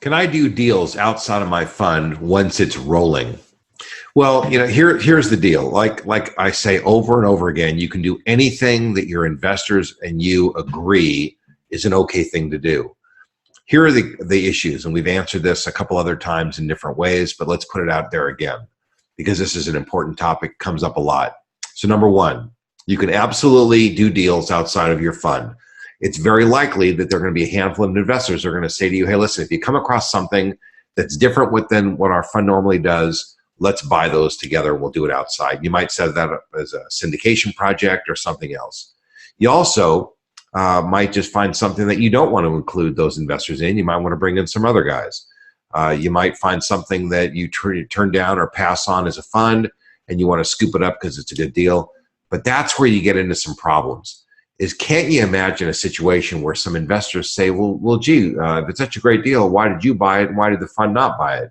Can I do deals outside of my fund once it's rolling? Well, here's the deal. Like I say over and over again, you can do anything that your investors and you agree is an okay thing to do. Here are the issues, and we've answered this a couple other times in different ways, but let's put it out there again because this is an important topic, comes up a lot. So number one, you can absolutely do deals outside of your fund. It's very likely that there are going to be a handful of investors who are going to say to you, hey, listen, if you come across something that's different than what our fund normally does, let's buy those together. We'll do it outside. You might set that up as a syndication project or something else. You also might just find something that you don't want to include those investors in. You might want to bring in some other guys. You might find something that you turn down or pass on as a fund, and you want to scoop it up because it's a good deal. But that's where you get into some problems. Can't you imagine a situation where some investors say, well, gee, if it's such a great deal, why did you buy it and why did the fund not buy it?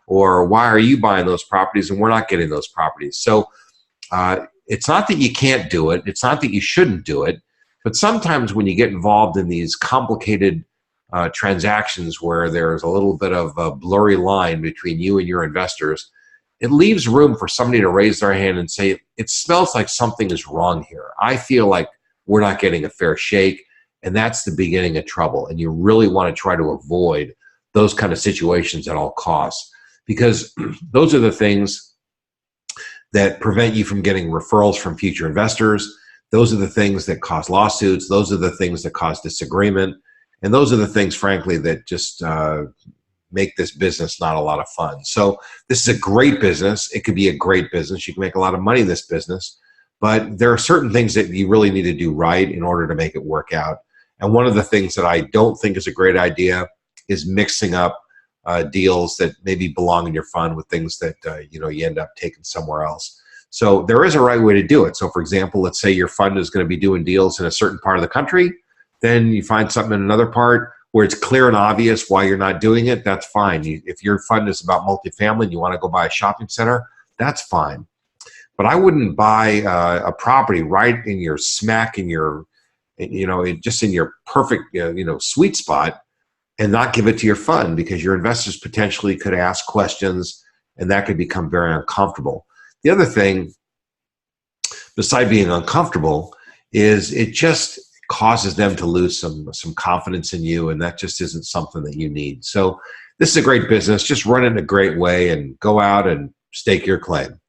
Or why are you buying those properties and we're not getting those properties? So it's not that you can't do it. It's not that you shouldn't do it. But sometimes when you get involved in these complicated transactions where there's a little bit of a blurry line between you and your investors, it leaves room for somebody to raise their hand and say, it smells like something is wrong here. I feel like we're not getting a fair shake, and that's the beginning of trouble. And you really want to try to avoid those kind of situations at all costs, because those are the things that prevent you from getting referrals from future investors. Those are the things that cause lawsuits. Those are the things that cause disagreement. And those are the things, frankly, that just make this business not a lot of fun. So this is a great business. It could be a great business. You can make a lot of money in this business. But there are certain things that you really need to do right in order to make it work out. And one of the things that I don't think is a great idea is mixing up deals that maybe belong in your fund with things that you end up taking somewhere else. So there is a right way to do it. So for example, let's say your fund is going to be doing deals in a certain part of the country. Then you find something in another part where it's clear and obvious why you're not doing it. That's fine. If your fund is about multifamily and you want to go buy a shopping center, that's fine. But I wouldn't buy a property right in your smack in your, just in your perfect, sweet spot and not give it to your fund, because your investors potentially could ask questions and that could become very uncomfortable. The other thing, besides being uncomfortable, is it just causes them to lose some confidence in you, and that just isn't something that you need. So this is a great business. Just run it in a great way and go out and stake your claim.